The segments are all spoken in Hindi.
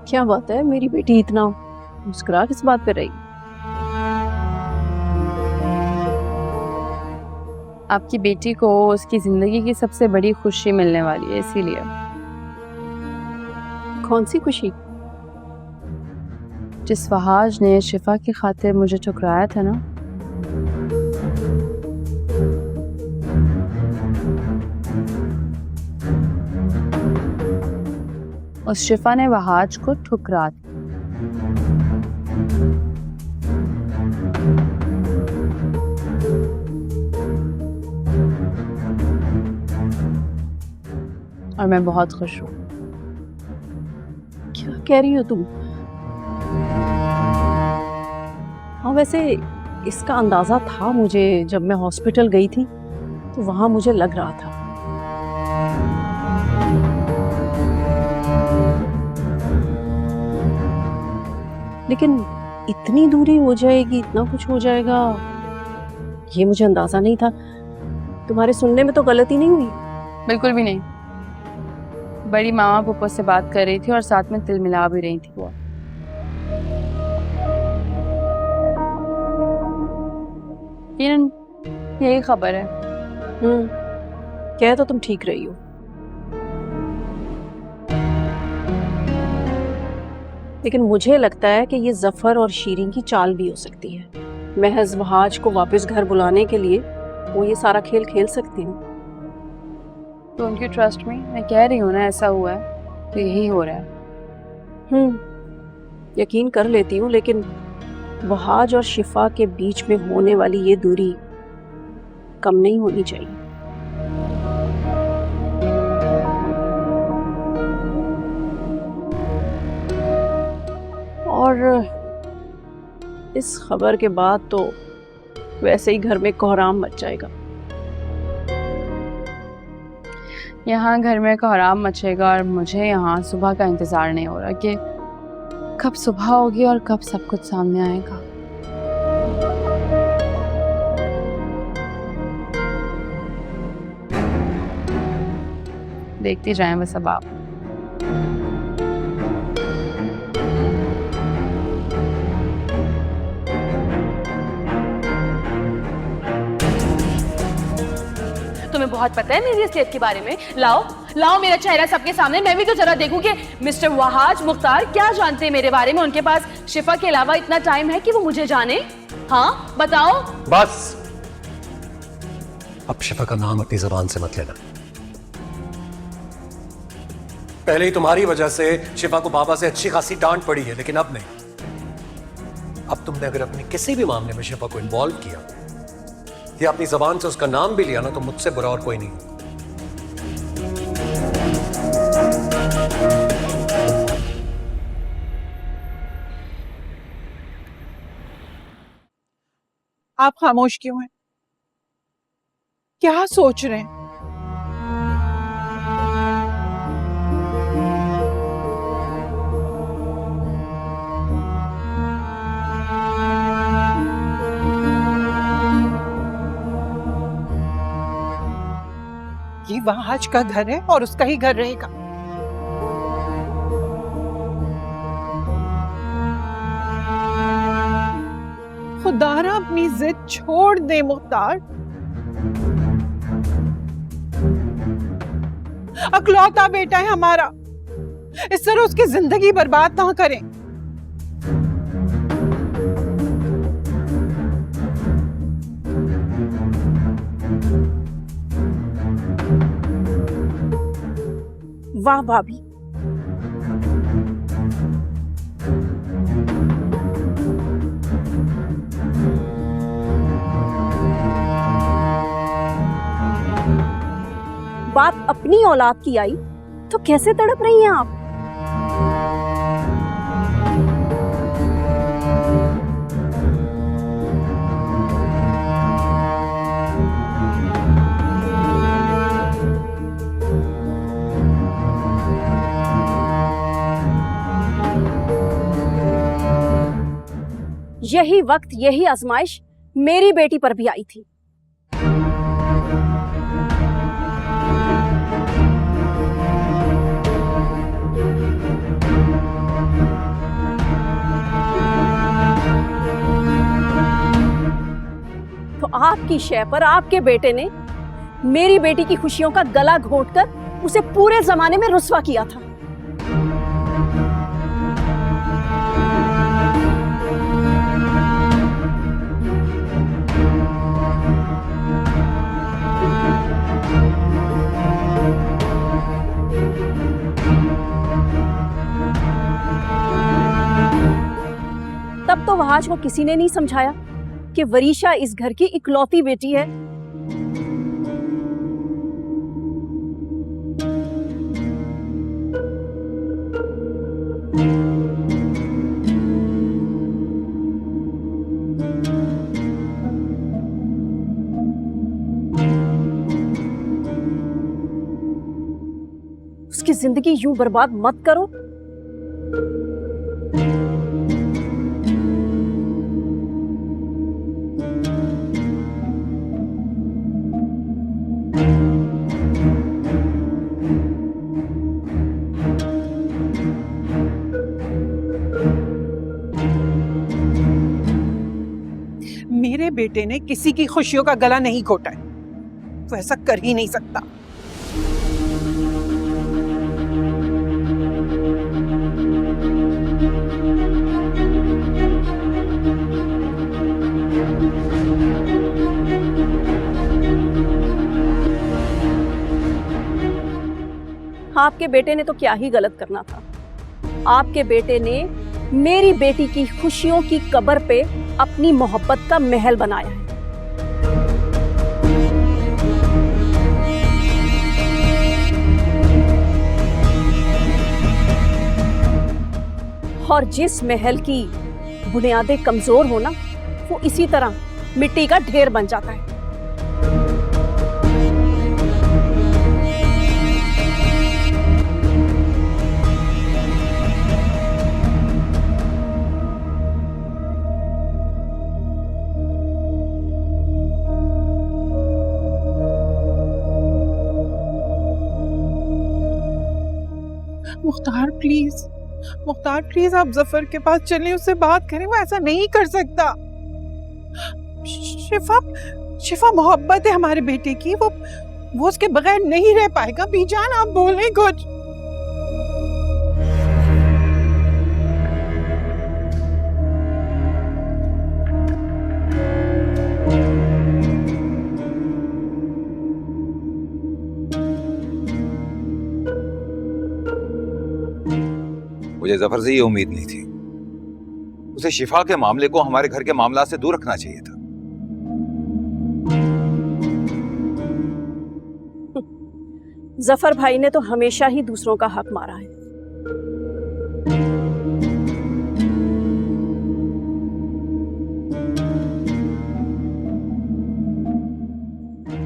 क्या बात है, मेरी बेटी इतना मुस्कुरा किस बात पे रही? आपकी बेटी को उसकी जिंदगी की सबसे बड़ी खुशी मिलने वाली है, इसीलिए। कौन सी खुशी? जिस फहाज ने शिफा की खातिर मुझे ठुकराया था ना, उस शिफा ने वहाज को ठुकरा दिया। और मैं बहुत खुश हूँ। क्या कह रही हो तुम? हाँ, वैसे इसका अंदाजा था मुझे। जब मैं हॉस्पिटल गई थी तो वहां मुझे लग रहा था। लेकिन इतनी दूरी हो जाएगी, इतना कुछ हो जाएगा, ये मुझे अंदाजा नहीं था। तुम्हारे सुनने में तो गलती नहीं हुई? बिल्कुल भी नहीं। बड़ी मामा पुप्पो से बात कर रही थी और साथ में तिल मिला भी रही थी वो। यही खबर है। कह तो तुम ठीक रही हो। लेकिन मुझे लगता है कि ये जफर और शीरीन की चाल भी हो सकती है। महज वहाज को वापस घर बुलाने के लिए वो ये सारा खेल खेल सकती हैं। डोंट यू ट्रस्ट मी, मैं कह रही हूँ ना ऐसा हुआ है तो यही हो रहा है। यकीन कर लेती हूँ, लेकिन वहाज और शिफा के बीच में होने वाली ये दूरी कम नहीं होनी चाहिए। और इस खबर के बाद तो वैसे ही घर में कोहराम मच जाएगा। यहाँ घर में कोहराम मचेगा और मुझे यहाँ सुबह का इंतजार नहीं हो रहा कि कब सुबह होगी और कब सब कुछ सामने आएगा। देखती जाएं बस अब आप। तुम्हें बहुत पता है मेरी सेहत के बारे में। लाओ लाओ मेरा चेहरा सबके सामने, मैं भी तो जरा देखूं कि मिस्टर वहाज मुख्तार क्या जानते हैं मेरे बारे में। उनके पास शिफा के अलावा इतना टाइम है कि वो मुझे जाने? हाँ बताओ। बस अब शिफा का नाम अपनी जबान से मत लेना। पहले ही तुम्हारी वजह से शिफा को बाबा से अच्छी खासी डांट पड़ी है, लेकिन अब नहीं। अब तुमने अगर अपने किसी भी मामले में शिफा को इन्वॉल्व किया या अपनी जबान से उसका नाम भी लिया ना, तो मुझसे बुरा और कोई नहीं। आप खामोश क्यों हैं? क्या सोच रहे हैं? ये वहाज का घर है और उसका ही घर रहेगा। खुदारा अपनी जिद छोड़ दे मुख्तार। अकलौता बेटा है हमारा, इस तरह उसकी जिंदगी बर्बाद ना करें। वाह भाभी, बात अपनी औलाद की आई तो कैसे तड़प रही हैं आप? यही वक्त, यही आजमाइश मेरी बेटी पर भी आई थी। आपकी शय पर आपके बेटे ने मेरी बेटी की खुशियों का गला घोंटकर उसे पूरे जमाने में रुस्वा किया था। तब तो वहाज को किसी ने नहीं समझाया कि वरीशा इस घर की इकलौती बेटी है। उसकी जिंदगी यूं बर्बाद मत करो। मेरे बेटे ने किसी की खुशियों का गला नहीं घोटा है, वो ऐसा कर ही नहीं सकता। आपके बेटे ने तो क्या ही गलत करना था। आपके बेटे ने मेरी बेटी की खुशियों की कब्र पे अपनी मोहब्बत का महल बनाया है। और जिस महल की बुनियादें कमजोर हो ना, वो इसी तरह मिट्टी का ढेर बन जाता है। मुख्तार प्लीज आप जफर के पास चलें, उससे बात करें। वो ऐसा नहीं कर सकता। शिफा मोहब्बत है हमारे बेटे की, वो उसके बगैर नहीं रह पाएगा। बीजान आप बोलें कुछ। मुझे जफर से ये उम्मीद नहीं थी। उसे शिफा के मामले को हमारे घर के मामला से दूर रखना चाहिए था। जफर भाई ने तो हमेशा ही दूसरों का हक मारा है।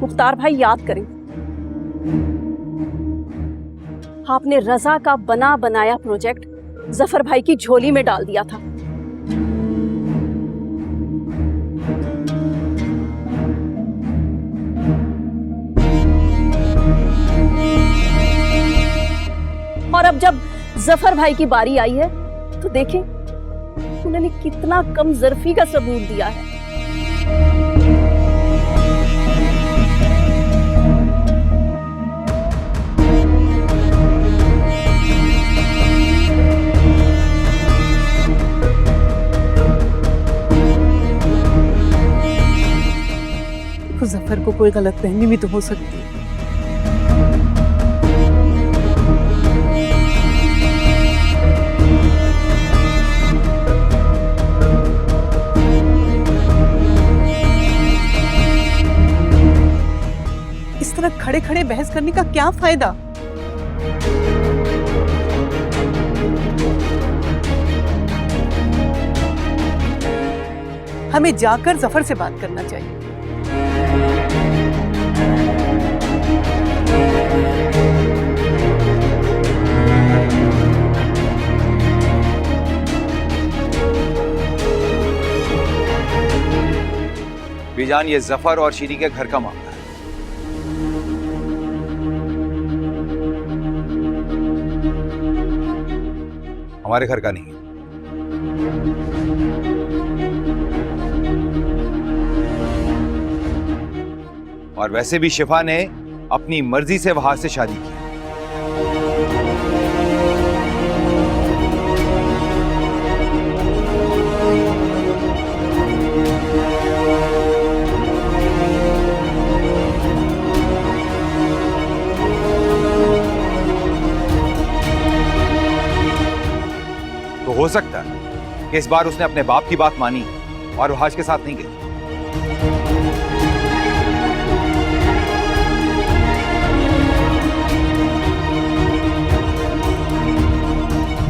मुख्तार भाई याद करें, आपने रजा का बना बनाया प्रोजेक्ट जफर भाई की झोली में डाल दिया था। और अब जब जफर भाई की बारी आई है तो देखें उन्होंने कितना कम ज़र्फी का सबूत दिया है। जफर को कोई गलतफहमी भी तो हो सकती है। इस तरह खड़े खड़े बहस करने का क्या फायदा? हमें जाकर जफर से बात करना चाहिए। बीजान, ये जफर और शीरी के घर का मामला है। हमारे घर का नहीं है। और वैसे भी शिफा ने अपनी मर्जी से वहाज से शादी की। तो हो सकता है कि इस बार उसने अपने बाप की बात मानी और वहाज के साथ नहीं गई।